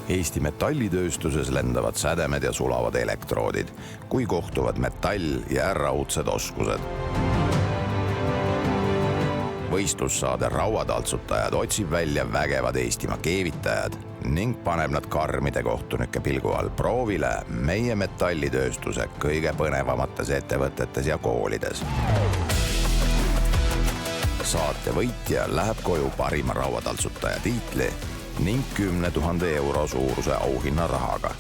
Eesti metallitööstuses lendavad sädemed ja sulavad elektroodid, kui kohtuvad metall ja raudsed oskused. Võistlussaade Rauataltsutajad otsib välja vägevad Eestimaa keevitajad ning paneb nad karmide kohtunike pilgu all proovile meie metallitööstuse kõige põnevamates ettevõtetes ja koolides. Saate võitja läheb koju parima Rauataltsutaja tiitli ning 10 000 euro suuruse auhinna rahaga.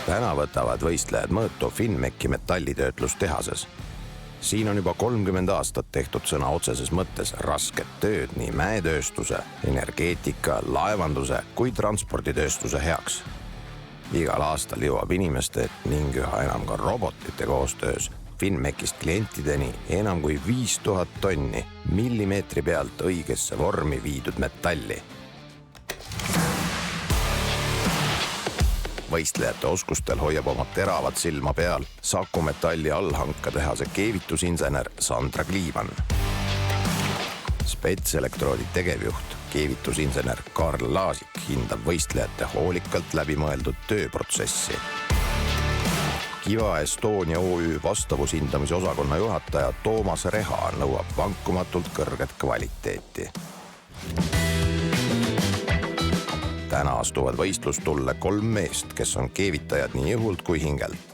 Täna võtavad võistlejad mõõtu Finnmeki metallitöötlustehases. Siin on juba 30 aastat tehtud sõna otseses mõttes rasket tööd nii mäetööstuse, energeetika, laevanduse kui transporditööstuse heaks. Igal aastal jõuab inimeste ning üha enam ka robotite koostöös Finnmekist klientideni enam kui 5000 tonni millimeetri pealt õigesse vormi viidud metalli. Võistlejate oskustel hoiab oma teravat silma peal Saku Metalli allhankatehase keevitusinsener Sandra Kliivan. Spetselektroodi tegevjuht, keevitusinsener Karl Laasik hindab võistlejate hoolikalt läbimõeldud tööprotsessi. Kiva Estonia OÜ vastavushindamise osakonna juhataja Toomas Reha nõuab vankumatult kõrget kvaliteeti. Täna astuvad võistlustulle 3 meest, kes on keevitajad nii õhult kui hingelt.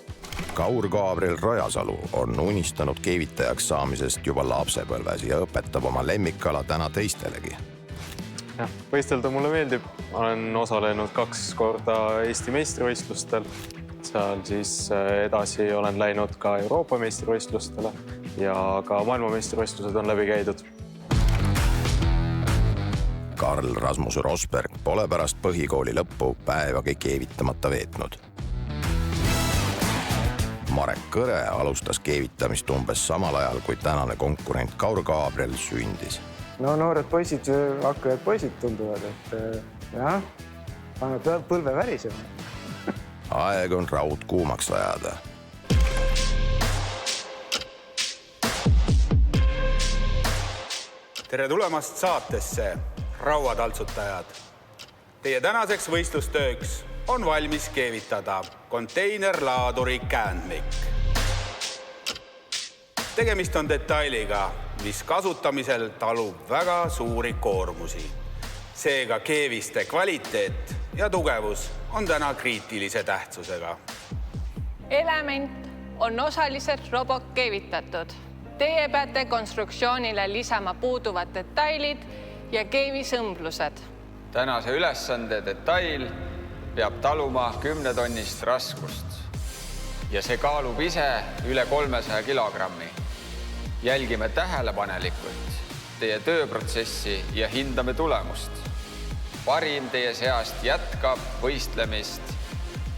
Kaur Gabriel Rajasalu on unistanud keevitajaks saamisest juba lapsepõlves ja õpetab oma lemmikala täna teistelegi. Võistelda mulle meeldib. Olen osalenud 2 korda Eesti meistrivõistlustel. Seal siis edasi olen läinud ka Euroopa meistrivõistlustele ja ka maailma meistrivõistlused on läbi käidud. Karl Rasmus Rosberg pole pärast põhikooli lõppu päevagi keevitamata veetnud. Marek Kõre alustas keevitamist umbes samal ajal, kui tänane konkurent Kaur Gabriel sündis. No noored poisid, hakkavad poisid tunduvad, et jah, pannud põlve värisema. Aeg on raud kuumaks ajada. Tere tulemast saatesse, Rauataltsutajad. Teie tänaseks võistlustööks on valmis keevitada konteinerlaaduri käändmik. Tegemist on detailiga, mis kasutamisel talub väga suuri koormusi. Seega keeviste kvaliteet ja tugevus on täna kriitilise tähtsusega. Element on osaliselt robotkeevitatud. Teie peate konstruktsioonile lisama puuduvad detailid ja keevisõmblused. Tänase ülesande detail peab taluma 10 tonnist raskust ja see kaalub ise üle 300 kilogrammi. Jälgime tähelepanelikult teie tööprotsessi ja hindame tulemust. Parim teie seast jätkab võistlemist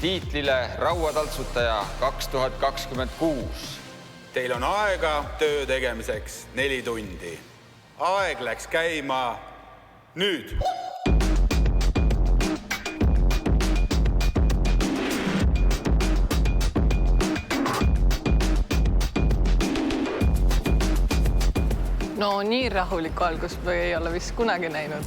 tiitlile Rauataltsutaja 2026. Teil on aega töö tegemiseks 4 tundi. Aeg läks käima nüüd. No nii rahulikku algust ei ole vist kunagi näinud.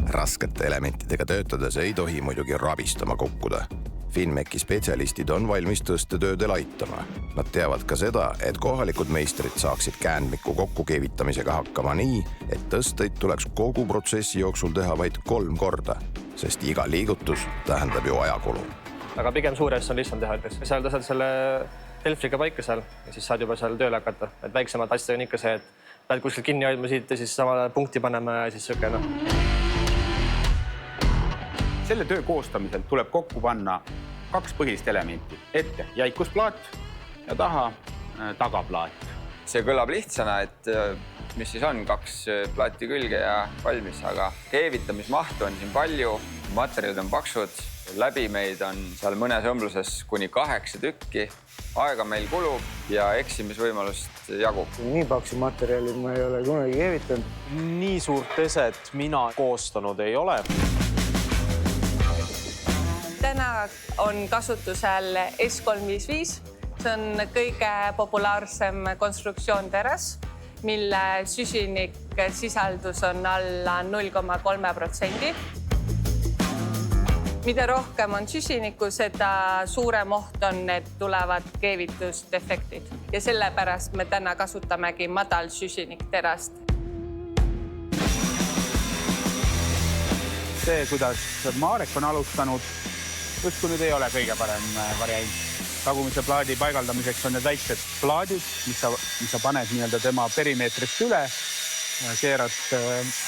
Raskete elementidega töötades ei tohi muidugi rabistama kukkuda. Finnmeki spetsialistid on valmis tõstetöödel aitama. Nad teavad ka seda, et kohalikud meistrid saaksid käändmiku kokkukeevitamisega hakkama nii, et tõsteid tuleks kogu protsessi jooksul teha vaid 3 korda, sest iga liigutus tähendab ju ajakulu. Aga pigem suures on lihtsam teha, et seal tasad selle delfriga paika seal ja siis saad juba seal tööle hakata. Et väiksemad asjad on ikka see, et pead kuskil kinni hoidma siit ja siis samale punkti panema ja siis sökena. Selle töö koostamisel tuleb kokku panna 2 põhilist elementi. Ette jäikusplaat ja taha tagaplaat. See kõlab lihtsana, et mis siis on 2 plaati külge ja valmis, aga keevitamismaht on siin palju, materjalid on paksud, läbimeid on seal mõnes õmbluses kuni 8 tükki. aega meil kulub ja eksimisvõimalust jagub. Nii paksu materjali ma ei ole kunagi keevitanud. nii suurt eset mina koostanud ei ole. täna on kasutusel S355. See on kõige populaarsem konstruktsioon teras, mille süsiniksisaldus on alla 0,3%. Mida rohkem on süsinikku, seda suurem oht on, et tulevad keevitusdefektid. Ja sellepärast me täna kasutamegi madal süsinikterast. See, kuidas Marek on alustanud, justkui nüüd ei ole kõige parem variant. Tagumise plaadi paigaldamiseks on need väiksed plaadid, mis sa paned nii-öelda tema perimeetrist üle, keerad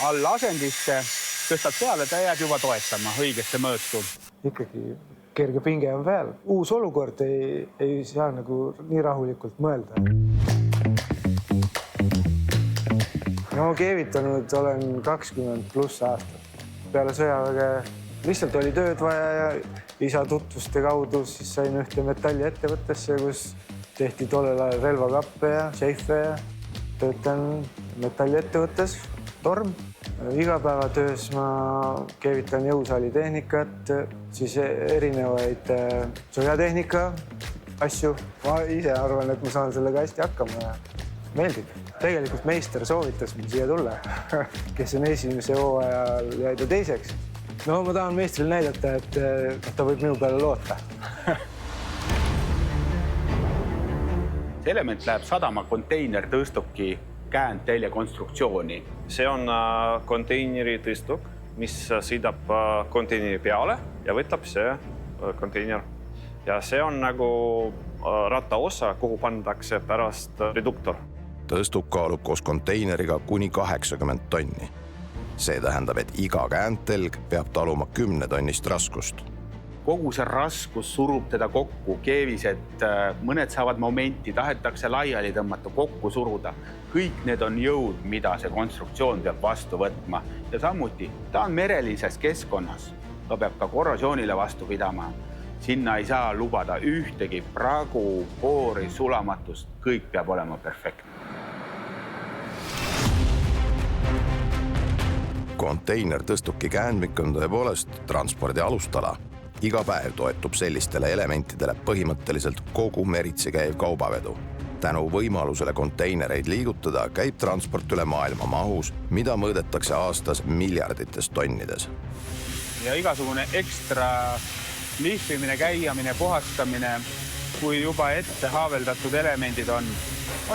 alla asendisse, tõstad peale, ta jääb juba toetama õigesse mõõtu. Ikkagi kerge pinge on peal. Uus olukord ei saa nagu nii rahulikult mõelda. No keevitanud olen 20+ aastat. Peale sõjaväge lihtsalt oli tööd vaja ja isa tutvuste kaudu siis sain ühte metalliettevõttesse, kus tehti tollel ajal relvakappe ja seife ja töötan metalliettevõttes, Torm. Igapäevatöös ma keevitan jõusaali tehnikat, siis erinevaid sõjatehnika asju. Ma ise arvan, et ma saan sellega hästi hakkama ja meeldib. Tegelikult meister soovitas mul siia tulla, kes on esimese hooajal jäi ta teiseks. No ma tahan meistrile näidata, et ta võib minu peale loota. See element läheb sadama konteiner tõstuki käendtelje konstruktsiooni. See on konteineri tõstuk, mis sõidab konteineri peale ja võtab see konteiner. Ja see on nagu rattaosa, kuhu pandakse pärast reduktor. Tõstuk kaalub koos konteineriga kuni 80 tonni. See tähendab, et iga käendtelg peab taluma 10 tonnist raskust. Kogu see raskus surub teda kokku, keevised, mõned saavad momenti, tahetakse laiali tõmmata, kokku suruda. Kõik need on jõud, mida see konstruktsioon peab vastu võtma. Ja samuti, ta on merelises keskkonnas. Ta peab ka korrosioonile vastu pidama. Sinna ei saa lubada ühtegi pragu, koori, sulamatust. Kõik peab olema perfektne. Konteiner tõstuki käendmik on tõepoolest transpordi alustala. Iga päev toetub sellistele elementidele põhimõtteliselt kogu meritsi käiv kaubavedu. Tänu võimalusele konteinereid liigutada käib transport üle maailma mahus, mida mõõdetakse aastas miljardites tonnides. Ja igasugune ekstra lihvimine, käiamine, puhastamine, kui juba ette haaveldatud elemendid on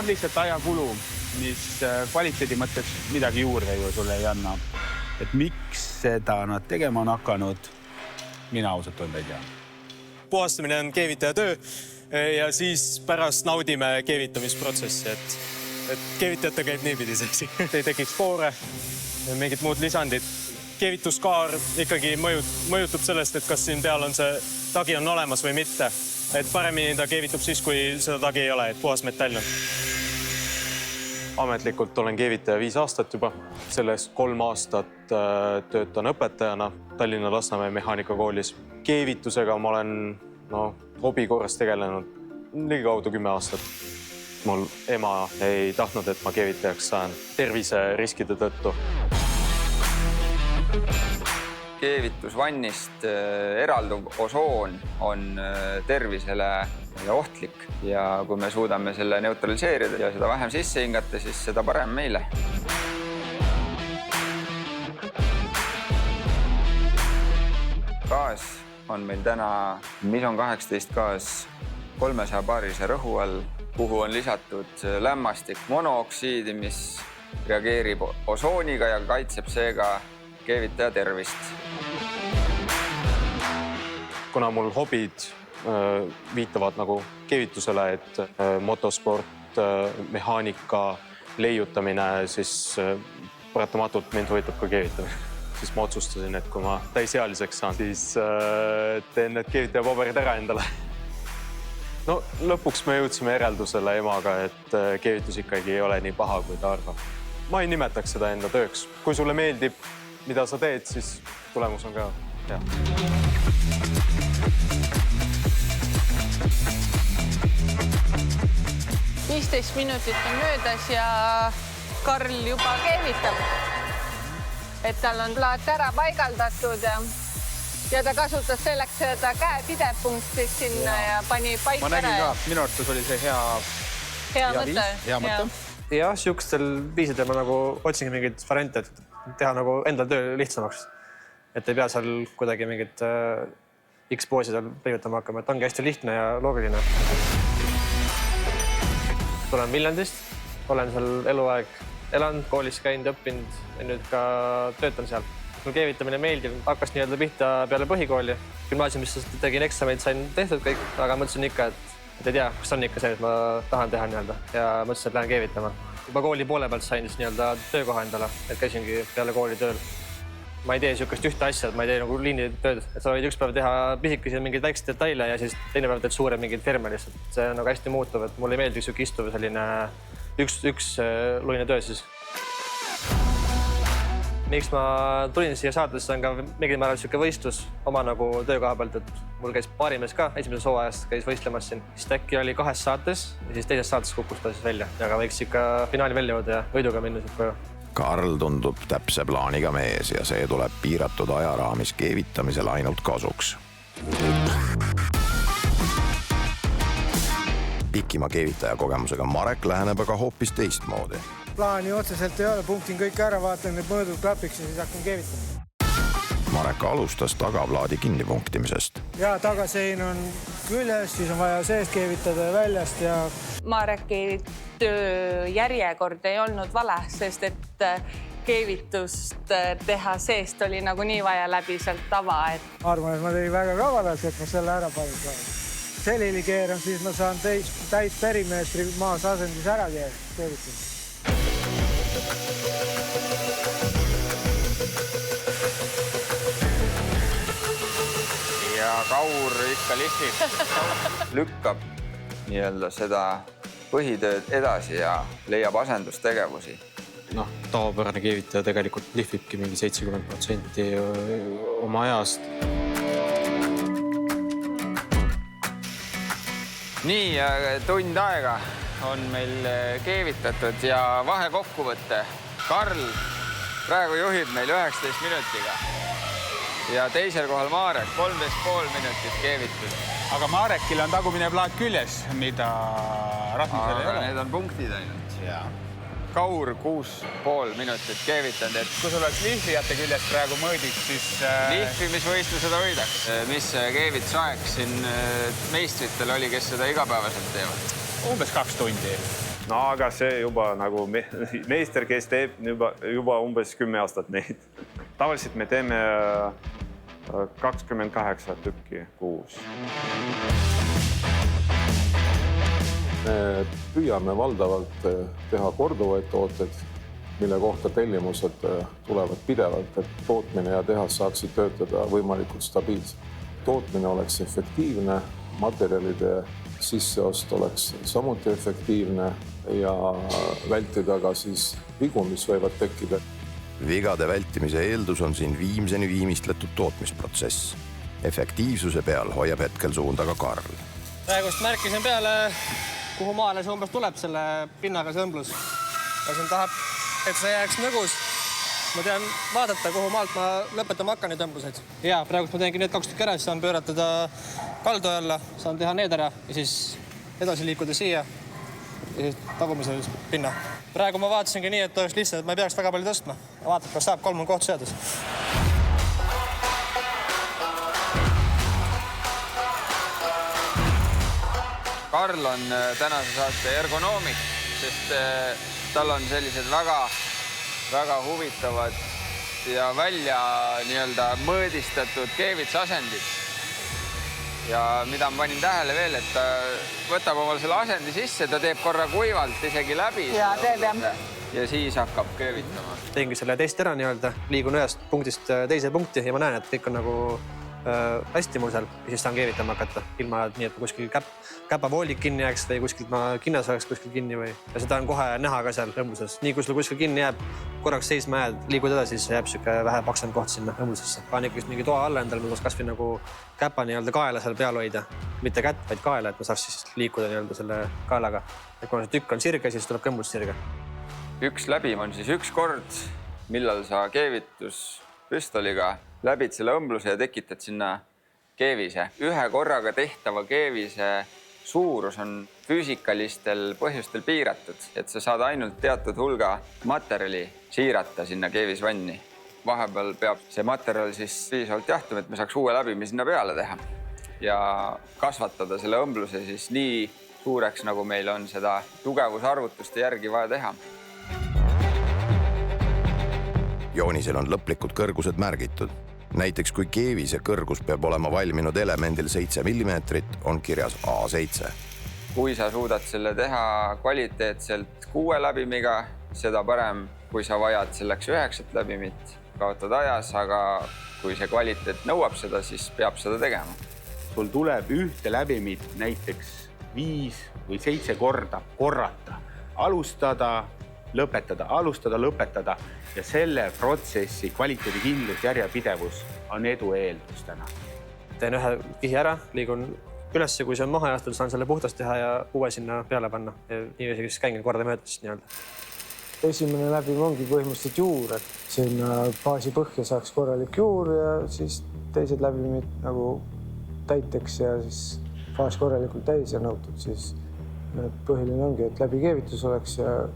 lihtsalt ajakulu, mis kvaliteedi mõttes midagi juurde ju sulle ei anna. Et miks seda nad tegema on hakanud, mina ausalt öelda ei tea. Puhastamine on keevitaja töö ja siis pärast naudime keevitamisprotsessi, et keevitajate käib niipidi seksi. Ei tekiks koore, mingid muud lisandid. Keevituskaar ikkagi mõjutab sellest, et kas siin peal on see tagi on olemas või mitte. Et paremini ta keevitub siis, kui seda tagi ei ole, et puhas metall on. Ametlikult olen keevitaja 5 aastat juba. Sellest 3 aastat töötan õpetajana Tallinna Lasnamäe mehaanikakoolis. Keevitusega ma olen hobi korras tegelenud ligikaudu 10 aastat. Mul ema ei tahtnud, et ma keevitajaks saan terviseriskide tõttu. Keevitusvannist eralduv osoon on tervisele ohtlik ja kui me suudame selle neutraliseerida ja seda vähem sisse hingata, siis seda parem meile. Gaas on meil täna Mison 18 gaas 300 baarise rõhu all, kuhu on lisatud lämmastik monooksiidi, mis reageerib osooniga ja kaitseb seega keevitaja tervist. Kuna mul hobid viitavad nagu keevitusele, et motosport, mehaanika, leiutamine, siis paratamatult mind huvitab ka keevitamine. Siis ma otsustasin, et kui ma täisealiseks saan, siis teen need keevitajapaberid ära endale. No lõpuks me jõudsime järeldusele emaga, et keevitus ikkagi ei ole nii paha, kui ta arvab. Ma ei nimetaks seda enda tööks. Kui sulle meeldib, mida sa teed, siis tulemus on ka hea. 15 minutit on möödas ja Karl juba keevitab. Et tal on plaat ära paigaldatud ja ta kasutas selleks seda käe pidepunkti sinna ja pani paika ära. Ma nägin ka, minu arvates oli see hea mõte. Hea mõte. jah, siukstel viisidel ma nagu otsingi mingeid variante, et teha nagu endal töö lihtsamaks. Et ei pea seal kuidagi mingit X-poosi seal peigutama hakkama, et ongi hästi lihtne ja loogiline. Tulen Viljandist, olen seal eluaeg elanud, koolis käinud, õppinud ja nüüd ka töötan seal. Mul keevitamine meeldib, hakkas nii-öelda pihta peale põhikooli. Gümnaasiumisse tegin eksameid, sain tehtud kõik, aga mõtlesin ikka, et ei tea, kas on ikka see, et ma tahan teha nii-öelda ja mõtlesin, et lähen keevitama. Juba kooli poole pealt sain siis nii-öelda töökoha endale, et käisingi peale kooli tööl. Ma ei tee siukest ühte asja, et ma ei tee nagu liinitööd, et sa võid üks päev teha pisikesi mingeid väikseid detaile ja siis teine päev teed suure mingeid firme lihtsalt. See on nagu hästi muutuv, et mulle ei meeldi siuke istuv selline üks luine töö siis. Miks ma tulin siia saatesse on ka mingil määral siuke võistlus oma nagu töökoha pealt, et mul käis paarimees ka esimeses hooajast käis võistlemas siin. Siis äkki oli 2 saates ja siis teises saates kukkus ta siis välja, aga võiks ikka finaali välja jõuda ja võiduga minna siit koju. Karl tundub täpse plaaniga mees ja see tuleb piiratud ajaraamis keevitamisel ainult kasuks. Pikima keevitaja kogemusega Marek läheneb aga hoopis teistmoodi. Plaani otseselt ei ole, punktin kõik ära, vaatan, et mõõdud klapiks ja siis hakkan keevitama. Marek alustas tagaplaadi kinnipunktimisest. Ja tagasein on küljes, siis on vaja seest keevitada väljast ja... Mareki töö järjekord ei olnud vale, sest et keevitust teha seest oli nagu nii vaja läbi sealt tava. Arvan, et ma tegin väga kavalas, et ma selle ära panin. Selili keeran, siis ma saan täis perimeetri maas asendis ära keevitada. Ja kaur ikka lihvib, lükkab nii-öelda seda põhitööd edasi ja leiab asendustegevusi. Tavapärane keevitaja tegelikult lihvibki mingi 70% oma ajast. Nii, tund aega on meil keevitatud ja vahekokkuvõte. Karl praegu juhib meil 19 minutiga. Ja teisel kohal Marek, 13,5 minutit keevitud. Aga Marekil on tagumine plaat küljes, mida Rasmusel ei ole. Need on punktid ainult. Ja. Kaur 6,5 minutit keevitanud. Kui sul oleks lihvijate küljes praegu mõõdiks, siis... Lihvimisvõistlused hoidaks. Mis keevitusaeg siin meistritel oli, kes seda igapäevaselt teevad? Umbes 2 tundi. No aga see juba nagu meister, kes teeb juba umbes 10 aastat neid. Tavaliselt me teeme 28 tükki kuus. Me püüame valdavalt teha korduvaid tooteid, mille kohta tellimused tulevad pidevalt, et tootmine ja tehas saaksid töötada võimalikult stabiilselt. Tootmine oleks efektiivne, materjalide sisseost oleks samuti efektiivne ja vältida ka siis vigu, mis võivad tekkida. Vigade vältimise eeldus on siin viimseni viimistletud tootmisprotsess. Efektiivsuse peal hoiab hetkel suunda ka Karl. Praegust märkisin peale, kuhu maale see umbes tuleb selle pinnaga see õmblus. Ja siin tahab, et see jääks nõgus. Ma tean vaadata, kuhu maalt ma lõpetama hakkan neid õmbluseid. Ja praegust ma teengi need 2 tükki ära, siis saan pööratada kaldu alla, saan teha need ära ja siis edasi liikuda siia ja siis tagumise pinna. Praegu ma vaatasingi nii, et oleks lihtsalt, et ma ei peaks väga palju tõstma. Vaatab, kas saab 3 koht seadus. Karl on tänase saate ergonoomik, sest tal on sellised väga huvitavad ja välja nii-öelda mõõdistatud keevitusasendid. Ja mida ma panin tähele veel, et ta võtab omal selle asendi sisse, ta teeb korra kuivalt isegi läbi. Ja teeb jah. Ja siis hakkab keevitama. Teengi selle testi ära nii-öelda, liigun ühest punktist teise punkti ja ma näen, et kõik on nagu hästi mul seal ja siis saan keevitama hakata ilma nii, et kuskil käpavoolik kinni jääks või kuskilt ma kinnas oleks kuskil kinni või. Ja seda on kohe näha ka seal õmbluses. Nii kui sul kuskil kinni jääb, korraks seisma jääd, liigud edasi, siis jääb siuke vähe paksem koht sinna õmblusesse. Panen ikkagi mingi toa alla endal, ma saaks kasvõi nagu käpa nii-öelda kaela seal peal hoida. Mitte kätt, vaid kaela, et ma saaks siis liikuda nii-öelda selle kaelaga. Ja kui see tükk on sirge, siis tuleb ka õmblus sirge. Üks läbim on siis üks kord, millal sa keevituspüstoliga läbid selle õmbluse ja tekitad sinna keevise. Ühe korraga tehtava keevise suurus on füüsikalistel põhjustel piiratud, et sa saad ainult teatud hulga materjali siirata sinna keevisvanni. Vahepeal peab see materjal siis piisavalt jahtuma, et me saaks uue läbimi sinna peale teha ja kasvatada selle õmbluse siis nii suureks, nagu meil on seda tugevusarvutuste järgi vaja teha. Joonisel on lõplikud kõrgused märgitud. Näiteks kui keevise kõrgus peab olema valminud elemendil 7 mm, on kirjas A7. Kui sa suudad selle teha kvaliteetselt 6 läbimiga, seda parem, kui sa vajad selleks 9 läbimit, kaotad ajas, aga kui see kvaliteet nõuab seda, siis peab seda tegema. Sul tuleb ühte läbimit näiteks 5 või 7 korda korrata. Alustada, lõpetada ja selle protsessi kvaliteedikindlus, järjepidevus on edu eeldus täna. Teen ühe kihi ära, liigun üles, kui see on maha jahtud, saan selle puhtast teha ja uue sinna peale panna. Ja nii siis käingi korda möödas nii-öelda. Esimene läbim ongi põhimõtteliselt juur, et sinna baasi põhja saaks korralik juur ja siis teised läbimid nagu täiteks ja siis faas korralikult täis ja nõutud. Siis põhiline ongi, et läbi keevitus oleks ja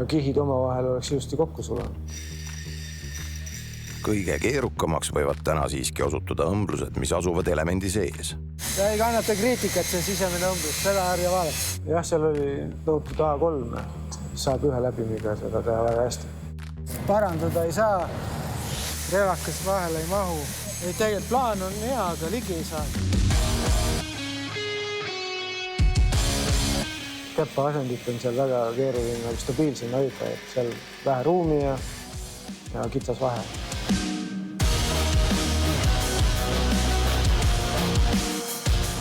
kihid omavahel oleks ilusti kokku sulanud. Kõige keerukamaks võivad täna siiski osutuda õmblused, mis asuvad elemendi sees. Ja ei kannata kriitikat see sisemine õmblus, seda ärge vaadata. Jah, seal oli nõutud A3, saab ühe läbimiga seda teha väga hästi. Parandada ei saa, revakas vahele ei mahu. Tegelikult plaan on hea, aga ligi ei saa. Käpa asendit on seal väga keeruline stabiilsena hoida, et seal vähe ruumi ja kitsas vahe.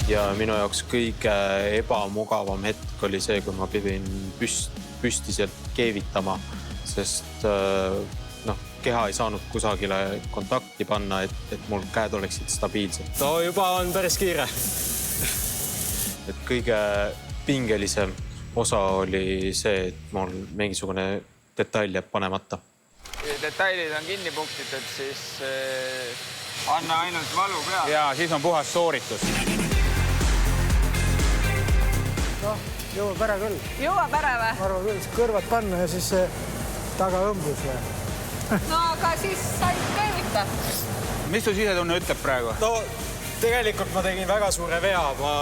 Ja minu jaoks kõige ebamugavam hetk oli see, kui ma pidin püstiselt keevitama, sest keha ei saanud kusagile kontakti panna, et mul käed oleksid stabiilsed. No juba on päris kiire. Et kõige pingelisem osa oli see, et mul mingisugune detail jääb panemata. Kui detailid on kinni punktitud, siis anna ainult valu peale. Ja siis on puhas sooritus. Jõuab ära küll. Jõuab ära või? Ma arvan küll, kõrvad panna ja siis tagaõmblus. No aga siis said keevita. Mis su sisetunne ütleb praegu? No tegelikult ma tegin väga suure vea. Ma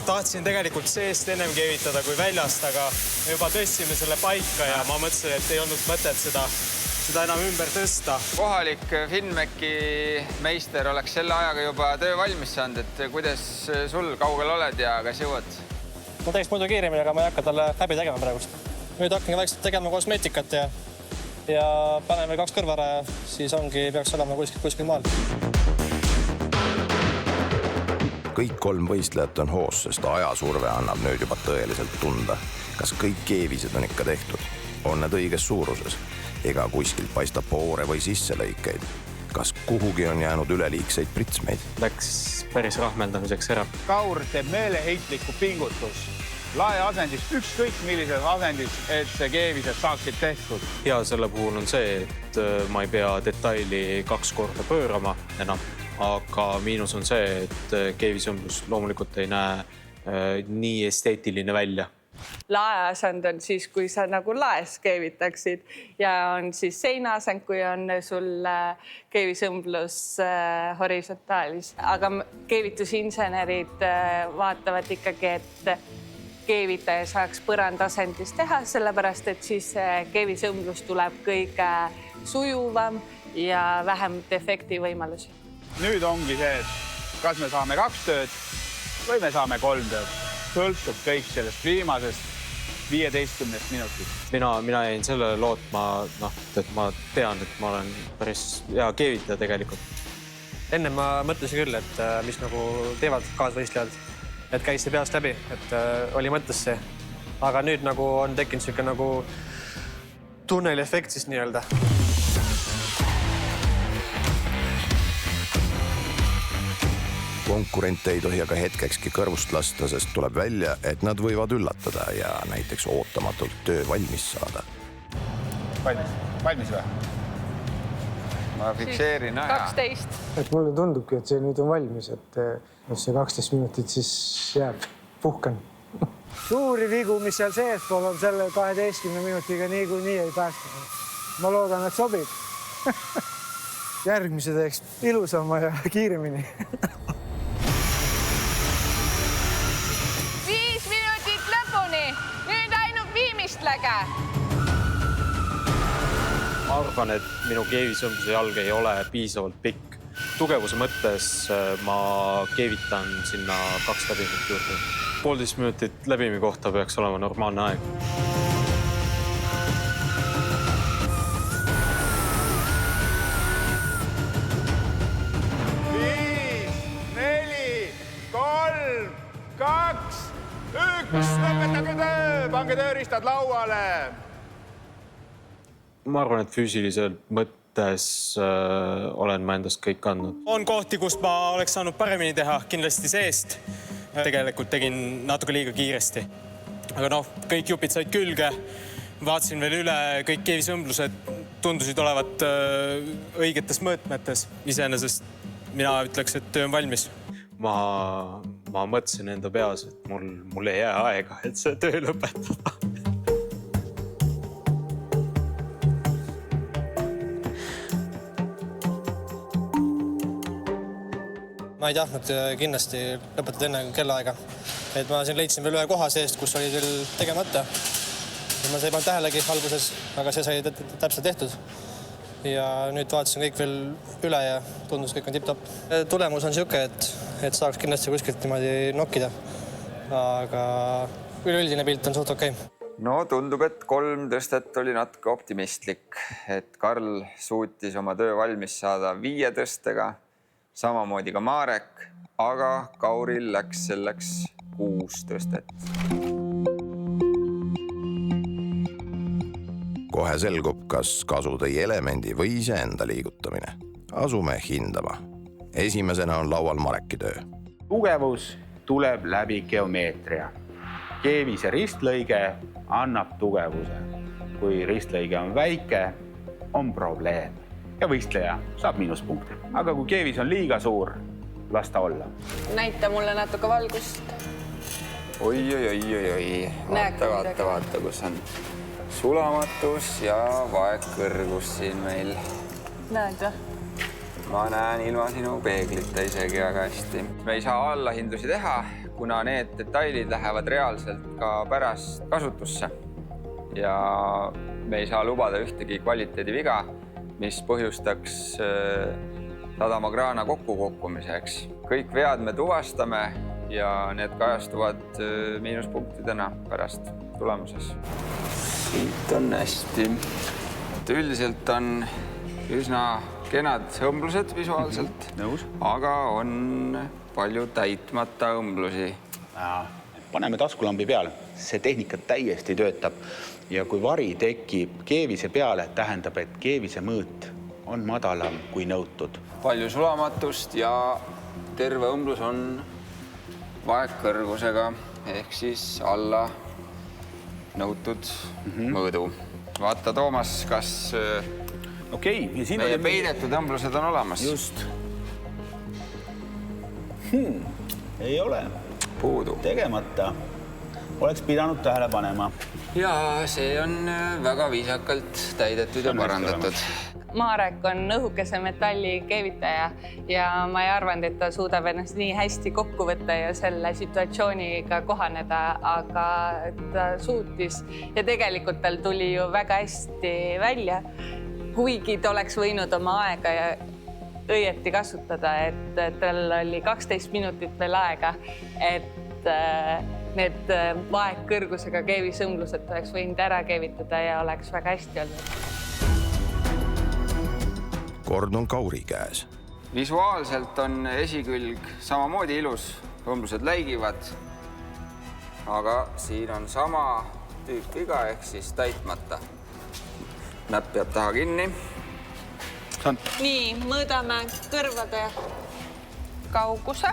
tahtsin tegelikult seest ennem keevitada kui väljast, aga me juba tõstsime selle paika ja ma mõtlesin, et ei olnud mõtet seda enam ümber tõsta. Kohalik Finnmeki meister oleks selle ajaga juba töö valmis saanud, et kuidas sul kaugel oled ja kas jõuad? Ma teeks muidu kiiremini, aga ma ei hakka talle läbi tegema praegust. Nüüd hakkan vaikselt tegema kosmeetikat ja panen veel 2 kõrva ära ja siis peaks olema kuskil maal. Kõik 3 võistlejat on hoos, sest ajasurve annab nüüd juba tõeliselt tunda. Kas kõik keevised on ikka tehtud? On need õiges suuruses? Ega kuskilt paistab poore või sisselõikeid? Kas kuhugi on jäänud üleliigseid pritsmeid? Läks päris rahmeldamiseks ära. Kaur teeb meeleheitlikku pingutus. Lae asendis, ükskõik millises asendis, et see keevised saaksid tehtud. Ja selle puhul on see, et ma ei pea detaili 2 korda pöörama enam, aga miinus on see, et keevisõmblus loomulikult ei näe nii esteetiline välja. Laeasend on siis, kui sa nagu laes keevitaksid ja on siis seinaasend, kui on sul keevisõmblus horisontaalis. Aga keevitusinsenerid vaatavad ikkagi, et keevitaja saaks põrandasendis teha, sellepärast et siis keevisõmblus tuleb kõige sujuvam ja vähem defekti võimalusi. Nüüd ongi see, et kas me saame 2 tööd või me saame 3 tööd. Sõltub kõik sellest viimasest 15 minutist. Mina jäin selle lootma, et ma tean, et ma olen päris hea keevitaja tegelikult. Enne ma mõtlesin küll, et mis nagu teevad kaasvõistlejad, et käis see peast läbi, et oli mõttes see. Aga nüüd nagu on tekkinud siuke nagu tunneliefekt siis nii-öelda. Konkurente ei tohi aga hetkekski kõrvust lasta, sest tuleb välja, et nad võivad üllatada ja näiteks ootamatult töö valmis saada. Valmis või? Ma fikseerin aja. 12. Et mulle tundubki, et see nüüd on valmis, et see 12 minutit siis jääb puhkan. Suuri vigu, mis seal seespool on, selle 12 minutiga niikuinii ei päästa. Ma loodan, et sobib. Järgmise teeks ilusama ja kiiremini. 5 minutit lõpuni. Nüüd ainult viimist läge. Ma arvan, et minu keevisõmbluse jalg ei ole piisavalt pikk. Tugevuse mõttes ma keevitan sinna 2 läbimit juurde. 1,5 minutit läbimi kohta peaks olema normaalne aeg. 5, 4, 3, 2, 1. Lõpetage töö, pange tööriistad lauale. Ma arvan, et füüsiliselt mõttes olen ma endast kõik andnud. On kohti, kus ma oleks saanud paremini teha, kindlasti seest. Tegelikult tegin natuke liiga kiiresti. Aga noh, kõik jupid said külge. Vaatasin veel üle, kõik keevisõmblused tundusid olevat õigetes mõõtmetes. Iseenesest mina ütleks, et töö on valmis. Ma mõtlesin enda peas, et mul ei jää aega, et see töö lõpetada. Ma ei tahtnud kindlasti lõpetada enne kellaaega. Et ma siin leidsin veel ühe koha seest, kus oli veel tegemata. Ma sai pannud tähelegi alguses, aga see sai täpselt tehtud. Ja nüüd vaatasin kõik veel üle ja tundus kõik on tipp-topp. Tulemus on siuke, et saaks kindlasti kuskilt niimoodi nokkida. Aga üleüldine pilt on suht okei. No tundub, et 3 tõstet oli natuke optimistlik. Et Karl suutis oma töö valmis saada 5 tõstega. Samamoodi ka Marek, aga Kauril läks selleks 6 tõstet. Kohe selgub, kas kasu tõi elemendi või iseenda liigutamine. Asume hindama. Esimesena on laual Mareki töö. Tugevus tuleb läbi geomeetria. Keevise ristlõige annab tugevuse. Kui ristlõige on väike, on probleem. Ja võistleja saab miinuspunkti. Aga kui keevis on liiga suur, las ta olla. Näita mulle natuke valgust. Oi. Vaata, kus on sulamatus ja vaegkõrgus siin meil. Näed või? Ma näen ilma sinu peeglita isegi väga hästi. Me ei saa allahindusi teha, kuna need detailid lähevad reaalselt ka pärast kasutusse. Ja me ei saa lubada ühtegi kvaliteediviga, mis põhjustaks sadamakraana kokkukukkumiseks. Kõik vead me tuvastame ja need kajastuvad miinuspunktidena pärast tulemuses. Siit on hästi. Üldiselt on üsna kenad õmblused visuaalselt, aga on palju täitmata õmblusi. Paneme taskulambi peale. See tehnika täiesti töötab. Ja kui vari tekib keevise peale, tähendab, et keevise mõõt on madalam kui nõutud. Palju sulamatust ja terve õmblus on vaegkõrgusega ehk siis alla nõutud mõõdu. Vaata, Toomas, kas meie peidetud õmblused on olemas? Just. Ei ole. Puudu. Tegemata. Oleks pidanud tähele panema. Ja see on väga viisakalt täidetud ja parandatud. Marek on õhukese metalli keevitaja ja ma ei arvanud, et ta suudab ennast nii hästi kokku võtta ja selle situatsiooniga kohaneda, aga ta suutis ja tegelikult tal tuli ju väga hästi välja, kuigi ta oleks võinud oma aega ja õieti kasutada, et tal oli 12 minutit veel aega, et need vaegkõrgusega keevisõmblused oleks võinud ära keevitada ja oleks väga hästi olnud. Kord on Kauri käes. visuaalselt on esikülg samamoodi ilus, õmblused läigivad. Aga siin on sama tüüp viga ehk siis täitmata. Näpp jääb taha kinni. Nii, mõõdame kõrvade kauguse.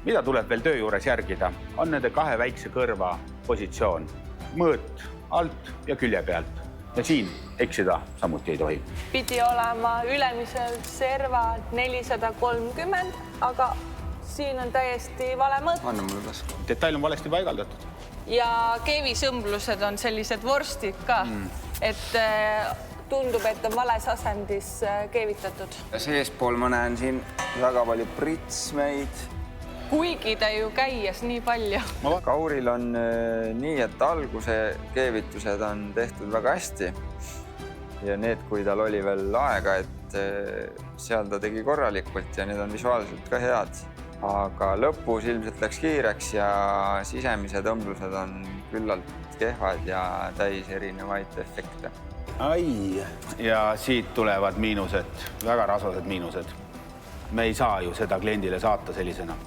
Mida tuleb veel töö juures järgida, on nende 2 väikse kõrva positsioon. Mõõt alt ja külje pealt. Ja siin eksida samuti ei tohi. Pidi olema ülemisel serva 430, aga siin on täiesti vale mõõt. Anna mulle tasku. Detail on valesti paigaldatud. Ja keevisõmblused on sellised vorstid ka, et tundub, et on vales asendis keevitatud. Seespool ma näen siin väga palju pritsmeid. Kuigi ta ju käies nii palju. Kauril on nii, et alguse keevitused on tehtud väga hästi. Ja need, kui tal oli veel aega, et seal ta tegi korralikult ja need on visuaalselt ka head. Aga lõpus ilmselt läks kiireks ja sisemised õmblused on küllalt kehvad ja täis erinevaid efekte. Ai, ja siit tulevad miinused, väga rasvased miinused. Me ei saa ju seda kliendile saata sellisena.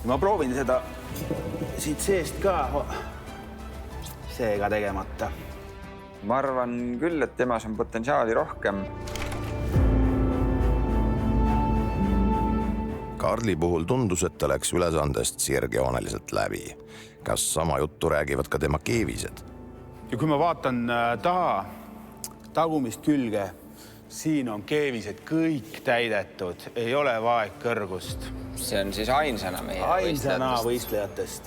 Ma proovin seda siit seest ka seega tegemata. Ma arvan küll, et temas on potentsiaali rohkem. Karli puhul tundus, et ta läks ülesandest sirgjooneliselt läbi. Kas sama juttu räägivad ka tema keevised? Ja kui ma vaatan tagumist külge, siin on keevised kõik täidetud, ei ole vaegkõrgust. See on siis ainsana meie võistlejatest.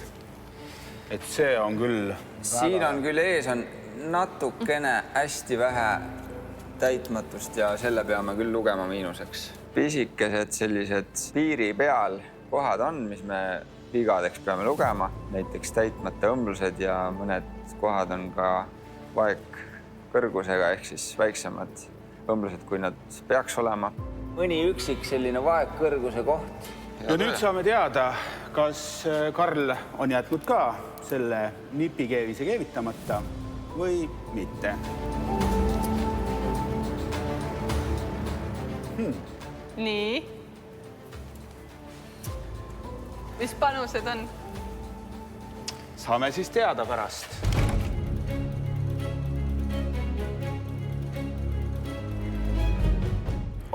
Et see on küll... Siin on küll ees on natukene hästi vähe täitmatust ja selle peame küll lugema miinuseks. Pisikesed sellised piiri peal kohad on, mis me vigadeks peame lugema. Näiteks täitmata õmblused ja mõned kohad on ka vaegkõrgusega ehk siis väiksemad õmblused, kui nad peaks olema. Mõni üksik selline vaegkõrguse koht. Ja nüüd saame teada, kas Karl on jätnud ka selle nipikeevise keevitamata või mitte. Nii. Mis panused on? Saame siis teada pärast.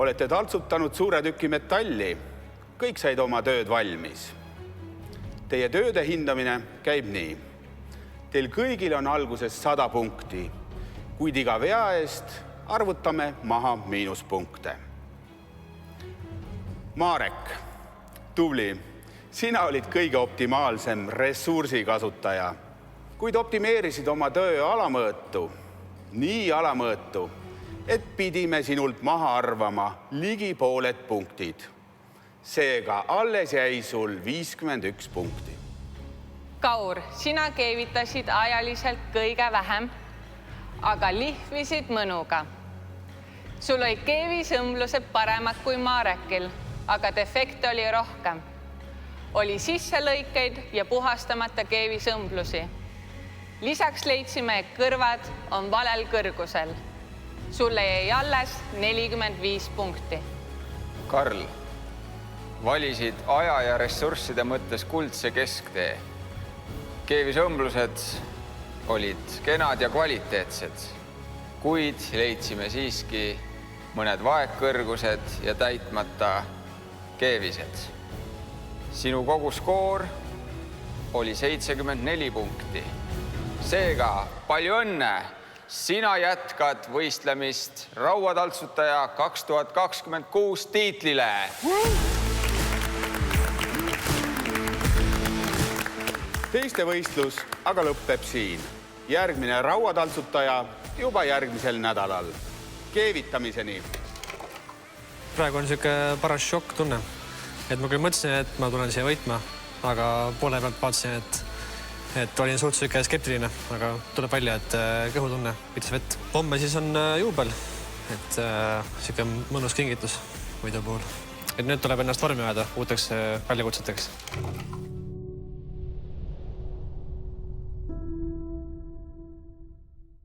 Olete taltsutanud suure tüki metalli. Kõik said oma tööd valmis. Teie tööde hindamine käib nii. Teil kõigil on alguses 100 punkti, kuid iga vea eest arvutame maha miinuspunkte. Marek, tubli, sina olid kõige optimaalsem ressursikasutaja, kuid optimeerisid oma töö alamõõtu, nii alamõõtu, et pidime sinult maha arvama ligi pooled punktid. Seega alles jäi sul 51 punkti. Kaur, sina keevitasid ajaliselt kõige vähem, aga lihvisid mõnuga. Sul olid keevisõmblused paremad kui Marekil, aga defekte oli rohkem. Oli sisselõikeid ja puhastamata keevisõmblusi. Lisaks leidsime, et kõrvad on valel kõrgusel. Sulle jäi alles 45 punkti. Karl, valisid aja ja ressursside mõttes kuldse kesktee. Keevisõmblused olid kenad ja kvaliteetsed, kuid leidsime siiski mõned vaegkõrgused ja täitmata keevised. Sinu koguskoor oli 74 punkti. Seega palju õnne! Sina jätkad võistlemist rauataltsutaja 2026 tiitlile. Teiste võistlus aga lõpeb siin. Järgmine rauataltsutaja juba järgmisel nädalal. Keevitamiseni. Praegu on siuke paras šokk tunne. Et ma küll mõtlesin, et ma tulen siia võitma, aga poole pealt vaatasin, et olin suht siuke skeptiline, aga tuleb välja, et kõhutunne pitas vett. Homme siis on juubel, et siuke mõnus kingitus võidu puhul. Et nüüd tuleb ennast vormi ajada uuteks väljakutseteks.